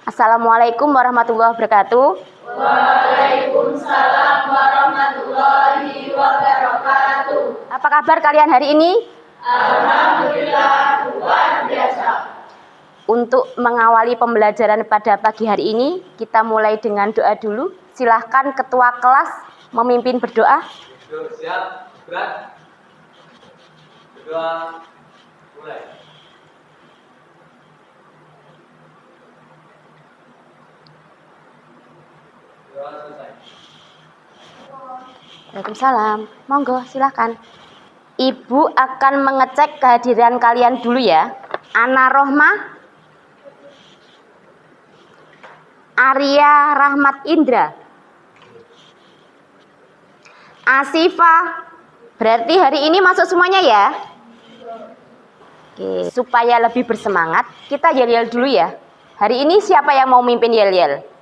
Assalamualaikum warahmatullahi wabarakatuh. Waalaikumsalam warahmatullahi wabarakatuh. Apa kabar kalian hari ini? Alhamdulillah luar biasa. Untuk mengawali pembelajaran pada pagi hari ini, kita mulai dengan doa dulu. Silahkan ketua kelas memimpin berdoa. Siap, berat. Berdoa, mulai. Doa selesai. Waalaikumsalam. Monggo, silahkan. Ibu akan mengecek kehadiran kalian dulu ya. Ana Rohma, Arya Rahmat Indra, Asifa. Berarti hari ini masuk semuanya ya. Oke, supaya lebih bersemangat, kita yel-yel dulu ya. Hari ini siapa yang mau mimpin yel-yel?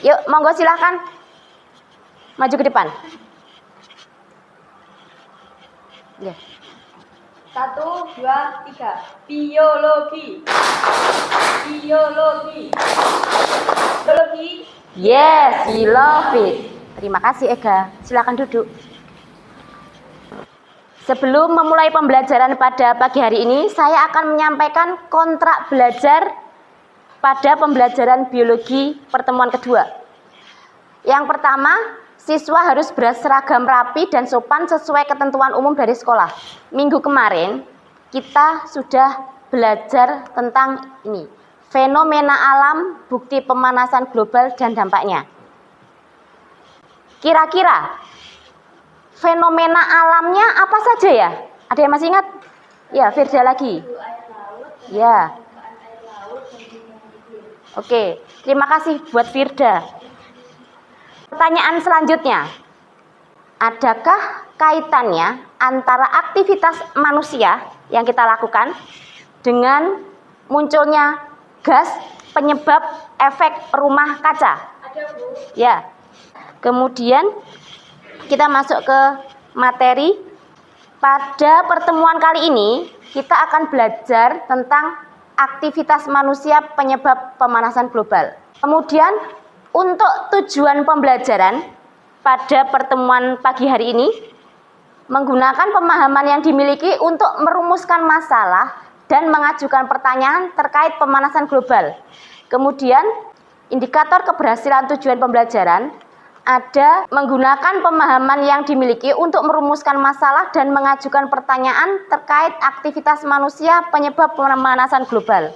Yuk, monggo silahkan. Maju ke depan. Ya. 1, 2, 3. Biologi. Biologi. Biologi. Yes, we love it. Terima kasih Ega. Silakan duduk. Sebelum memulai pembelajaran pada pagi hari ini, saya akan menyampaikan kontrak belajar pada pembelajaran biologi pertemuan kedua. Yang pertama, siswa harus berseragam rapi dan sopan sesuai ketentuan umum dari sekolah. Minggu kemarin, kita sudah belajar tentang ini. Fenomena alam, bukti pemanasan global dan dampaknya. Kira-kira fenomena alamnya apa saja ya? Ada yang masih ingat? Ya, Firda lagi. Ya. Oke, terima kasih buat Firda. Pertanyaan selanjutnya. Adakah kaitannya antara aktivitas manusia yang kita lakukan dengan munculnya gas penyebab efek rumah kaca? Ada, Bu. Ya. Kemudian kita masuk ke materi. Pada pertemuan kali ini kita akan belajar tentang aktivitas manusia penyebab pemanasan global. Kemudian untuk tujuan pembelajaran pada pertemuan pagi hari ini menggunakan pemahaman yang dimiliki untuk merumuskan masalah dan mengajukan pertanyaan terkait pemanasan global. Kemudian indikator keberhasilan tujuan pembelajaran ada menggunakan pemahaman yang dimiliki untuk merumuskan masalah dan mengajukan pertanyaan terkait aktivitas manusia penyebab pemanasan global.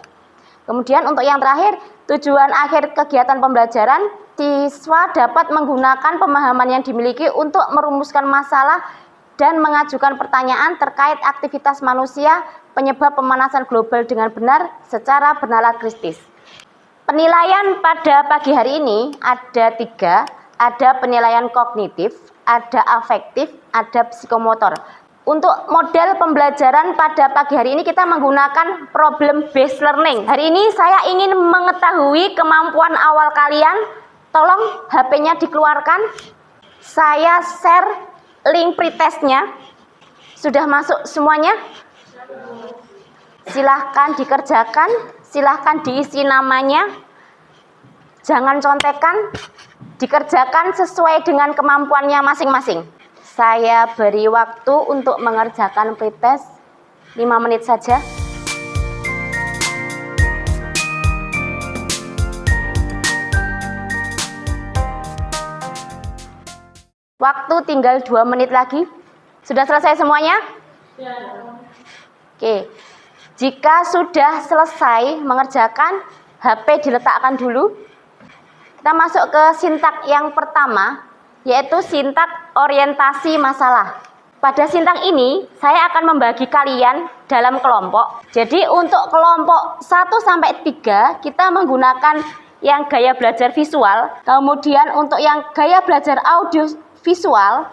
Kemudian untuk yang terakhir, tujuan akhir kegiatan pembelajaran, siswa dapat menggunakan pemahaman yang dimiliki untuk merumuskan masalah dan mengajukan pertanyaan terkait aktivitas manusia penyebab pemanasan global dengan benar secara bernalar kritis. Penilaian pada pagi hari ini ada 3. Ada penilaian kognitif, ada afektif, ada psikomotor. Untuk model pembelajaran pada pagi hari ini kita menggunakan problem based learning. Hari ini saya ingin mengetahui kemampuan awal kalian. Tolong HP-nya dikeluarkan. Saya share link pretestnya. Sudah masuk semuanya? Silahkan dikerjakan, silahkan diisi namanya. Jangan contekan. Dikerjakan sesuai dengan kemampuannya masing-masing. Saya beri waktu untuk mengerjakan pretest 5 menit saja. Waktu tinggal 2 menit lagi. Sudah selesai semuanya? Ya. Oke. Jika sudah selesai mengerjakan, HP diletakkan dulu. Kita masuk ke sintak yang pertama, yaitu sintak orientasi masalah. Pada sintak ini, saya akan membagi kalian dalam kelompok. Jadi untuk kelompok 1-3, kita menggunakan yang gaya belajar visual. Kemudian untuk yang gaya belajar audio visual,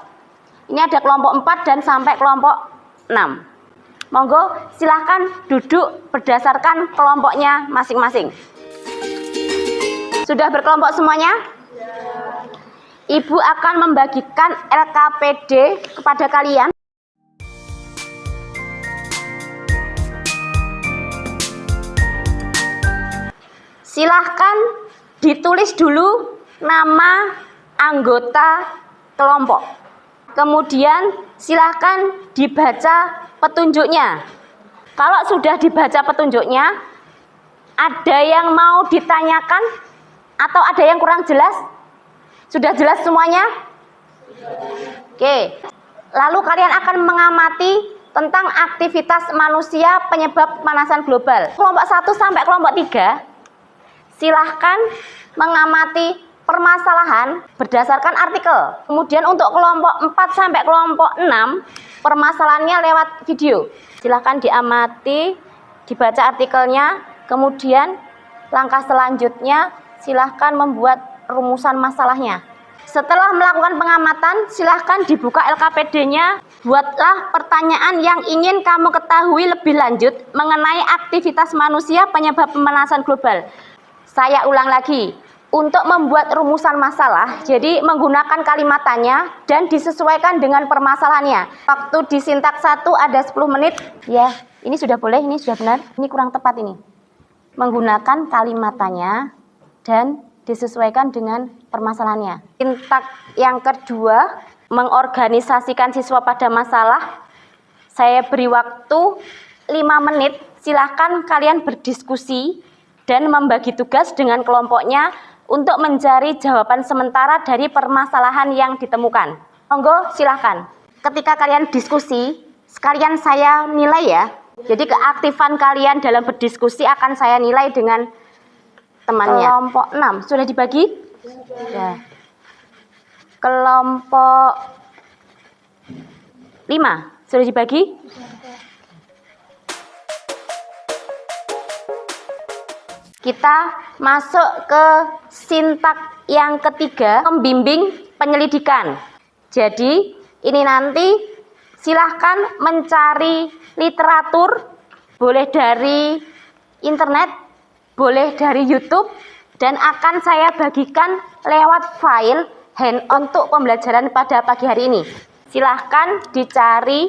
ini ada kelompok 4 dan sampai kelompok 6. Monggo silahkan duduk berdasarkan kelompoknya masing-masing. Sudah berkelompok semuanya? Ya. Ibu akan membagikan LKPD kepada kalian. silahkan ditulis dulu nama anggota kelompok. Kemudian silahkan dibaca petunjuknya. Kalau sudah dibaca petunjuknya, ada yang mau ditanyakan atau ada yang kurang jelas? Sudah jelas semuanya? Oke. Lalu kalian akan mengamati tentang aktivitas manusia penyebab pemanasan global. Kelompok 1 sampai kelompok 3, silahkan mengamati permasalahan berdasarkan artikel. Kemudian untuk kelompok 4 sampai kelompok 6, permasalahannya lewat video. Silahkan diamati, dibaca artikelnya, kemudian langkah selanjutnya silahkan membuat rumusan masalahnya. Setelah melakukan pengamatan, silahkan dibuka LKPD-nya. Buatlah pertanyaan yang ingin kamu ketahui lebih lanjut mengenai aktivitas manusia penyebab pemanasan global. Saya ulang lagi, untuk membuat rumusan masalah, jadi menggunakan kalimat tanya dan disesuaikan dengan permasalahannya. Waktu di sintak 1 ada 10 menit. Ya, ini sudah boleh, ini sudah benar. Ini kurang tepat ini. Menggunakan kalimat tanya dan disesuaikan dengan permasalahannya. Sintak yang kedua, mengorganisasikan siswa pada masalah. Saya beri waktu 5 menit, silahkan kalian berdiskusi dan membagi tugas dengan kelompoknya untuk mencari jawaban sementara dari permasalahan yang ditemukan. Monggo silahkan. Ketika kalian diskusi, sekalian saya nilai ya. Jadi keaktifan kalian dalam berdiskusi akan saya nilai dengan temannya. Kelompok 6 sudah dibagi? Ya. Kelompok 5 sudah dibagi? Kita masuk ke sintak yang ketiga, membimbing penyelidikan. Jadi ini nanti silahkan mencari literatur, boleh dari internet, boleh dari YouTube, dan akan saya bagikan lewat file hand-on untuk pembelajaran pada pagi hari ini. Silahkan dicari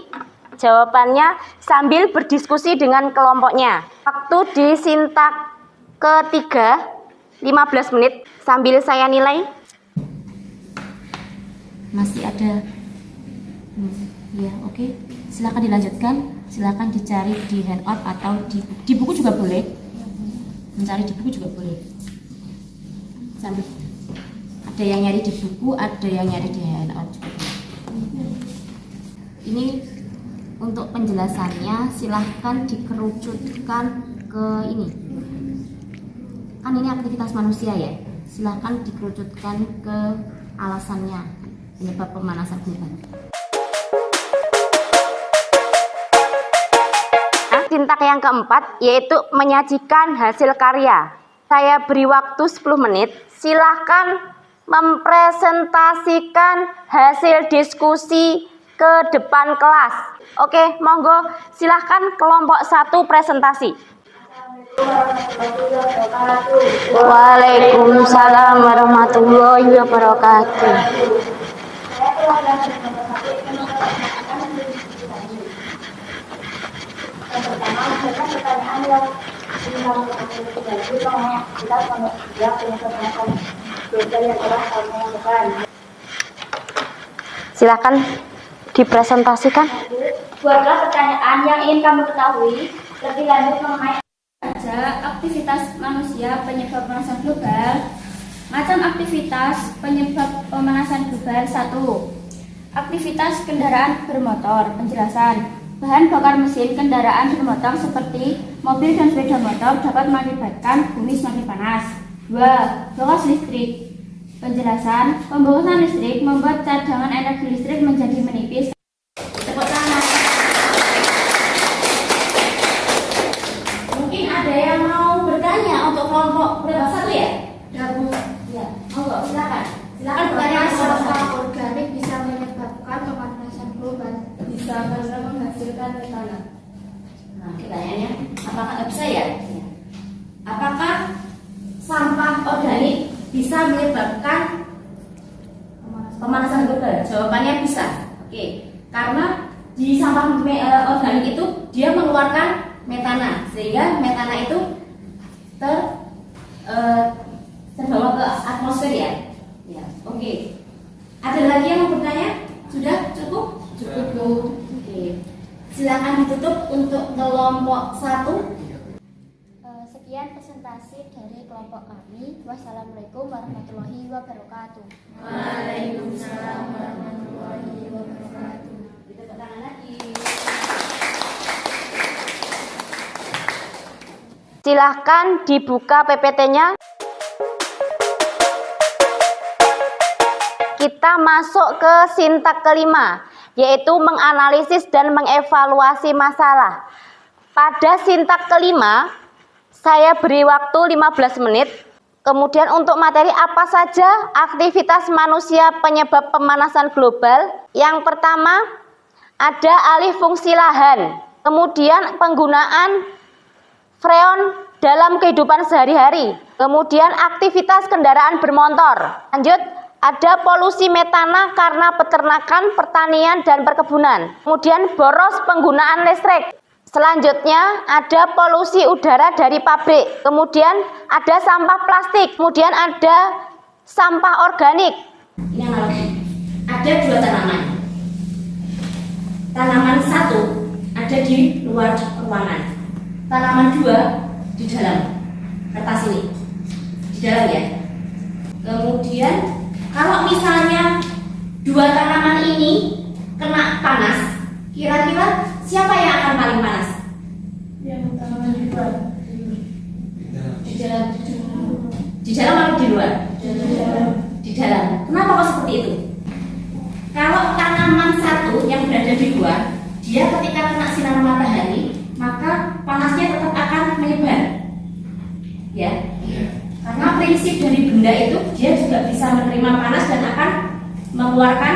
jawabannya sambil berdiskusi dengan kelompoknya. Waktu di sintak ketiga 15 menit sambil saya nilai. Masih ada ya, oke. Silakan dilanjutkan, silakan dicari di handout atau di buku juga boleh. Mencari di buku juga boleh. Sambil ada yang nyari di buku, ada yang nyari di handout juga boleh. Ini untuk penjelasannya silahkan dikerucutkan ke ini. Kan ini aktivitas manusia ya. Silahkan dikerucutkan ke alasannya penyebab pemanasan global. Sintak yang keempat yaitu menyajikan hasil karya. Saya beri waktu 10 menit. Silahkan mempresentasikan hasil diskusi ke depan kelas. Oke, monggo silahkan kelompok 1 presentasi. Waalaikumsalam warahmatullahi wabarakatuh. Silakan dipresentasikan. Buatlah pertanyaan yang ingin kamu ketahui lebih lanjut mengenai aktivitas manusia penyebab pemanasan global. Macam aktivitas penyebab pemanasan global 1. Aktivitas kendaraan bermotor. Penjelasan. Bahan bakar mesin kendaraan bermotor seperti mobil dan sepeda motor dapat mengakibatkan bumi semakin panas. 2. Boros listrik. Penjelasan. Pemborosan listrik membuat cadangan energi listrik menjadi menipis. Tepuk tangan. Mungkin ada yang mau bertanya untuk kelompok berapa 1 ya? Ya, monggo silakan. Silakan bertanya. Sampah organik bisa menyebabkan pemanasan global. Bisa karena menghasilkan metana. Nah, pertanyaannya, apakah bisa ya? Apakah sampah organik bisa menyebabkan pemanasan global? Jawabannya bisa. Oke, karena di sampah organik itu dia mengeluarkan metana, sehingga metana itu terbawa ke atmosfer ya. Ya, oke. Ada lagi yang mau bertanya? Sudah cukup? Cukup, Bu. Oke. Silakan ditutup untuk kelompok 1. Sekian presentasi dari kelompok kami. Wassalamualaikum warahmatullahi wabarakatuh. Waalaikumsalam warahmatullahi wabarakatuh. Tepuk tangan lagi. Silahkan dibuka PPT-nya. Kita masuk ke sintak kelima, yaitu menganalisis dan mengevaluasi masalah. Pada sintak kelima, saya beri waktu 15 menit. Kemudian untuk materi apa saja aktivitas manusia penyebab pemanasan global. Yang pertama, ada alih fungsi lahan. Kemudian penggunaan freon dalam kehidupan sehari-hari. Kemudian aktivitas kendaraan bermotor. Lanjut, ada polusi metana karena peternakan, pertanian, dan perkebunan. Kemudian boros penggunaan listrik. Selanjutnya ada polusi udara dari pabrik. Kemudian ada sampah plastik. Kemudian ada sampah organik. Ini analogi. Ada 2 tanaman. Tanaman 1 ada di luar ruangan. Tanaman 2 di dalam kertas ini. Di dalam ya. Kemudian kalau misalnya 2 tanaman ini kena panas, kira-kira siapa yang akan paling panas? Yang tanaman di luar. Di dalam. Di dalam atau di luar? Di dalam. Kenapa kok seperti itu? Kalau tanaman 1 yang berada di luar, dia ketika kena sinar matahari, maka panasnya tetap akan menyebar. Ya. Karena prinsip dari benda itu, dia juga bisa menerima panas dan akan mengeluarkan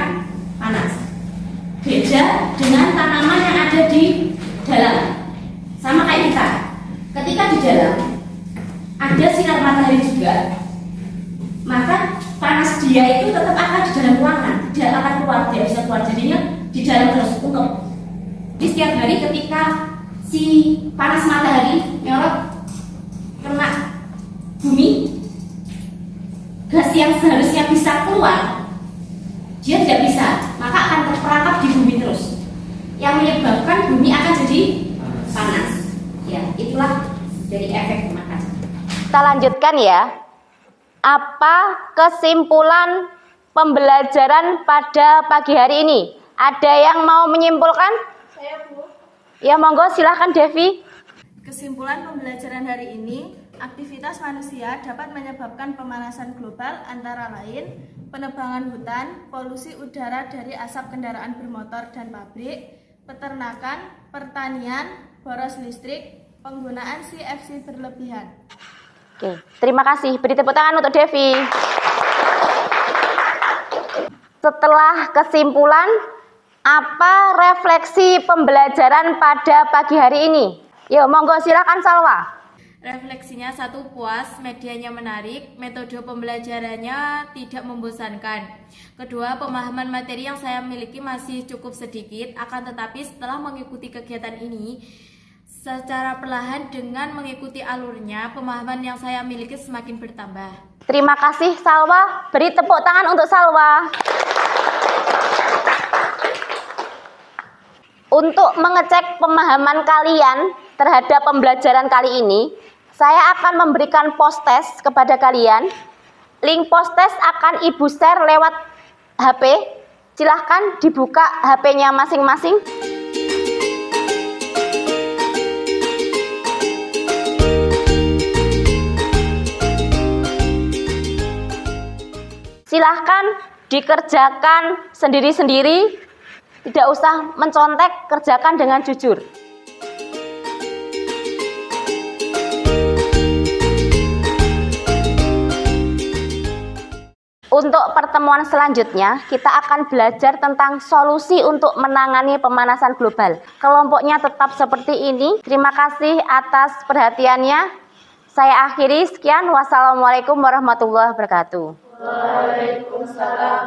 panas. Beda dengan tanaman yang ada di dalam. Sama kayak kita. Ketika di dalam ada sinar matahari juga, maka panas dia itu tetap akan di dalam ruangan, tidak akan keluar, dia bisa keluar. Jadinya di dalam terus untuk. Di setiap hari ketika si panas matahari nyorot kena bumi, gas yang seharusnya bisa keluar, dia tidak bisa, maka akan terperangkap di bumi terus, yang menyebabkan bumi akan jadi panas. Ya, itulah dari efek pemanasan. Kita lanjutkan ya. Apa kesimpulan pembelajaran pada pagi hari ini? Ada yang mau menyimpulkan? Saya, Bu. Ya, monggo silahkan Devi. Kesimpulan pembelajaran hari ini, aktivitas manusia dapat menyebabkan pemanasan global antara lain penebangan hutan, polusi udara dari asap kendaraan bermotor dan pabrik, peternakan, pertanian, boros listrik, penggunaan CFC berlebihan. Oke, terima kasih. Beri tepuk tangan untuk Devi. Setelah kesimpulan, apa refleksi pembelajaran pada pagi hari ini? Yuk, monggo silakan Salwa. Refleksinya 1, puas, medianya menarik, metode pembelajarannya tidak membosankan. Kedua, pemahaman materi yang saya miliki masih cukup sedikit, akan tetapi setelah mengikuti kegiatan ini, secara perlahan dengan mengikuti alurnya, pemahaman yang saya miliki semakin bertambah. Terima kasih Salwa. Beri tepuk tangan untuk Salwa. Untuk mengecek pemahaman kalian terhadap pembelajaran kali ini, saya akan memberikan post-test kepada kalian. Link post-test akan Ibu share lewat HP. Silahkan dibuka HP-nya masing-masing. Silahkan dikerjakan sendiri-sendiri, tidak usah mencontek, kerjakan dengan jujur. Untuk pertemuan selanjutnya, kita akan belajar tentang solusi untuk menangani pemanasan global. Kelompoknya tetap seperti ini. Terima kasih atas perhatiannya. Saya akhiri, sekian. Wassalamualaikum warahmatullahi wabarakatuh. Waalaikumsalam.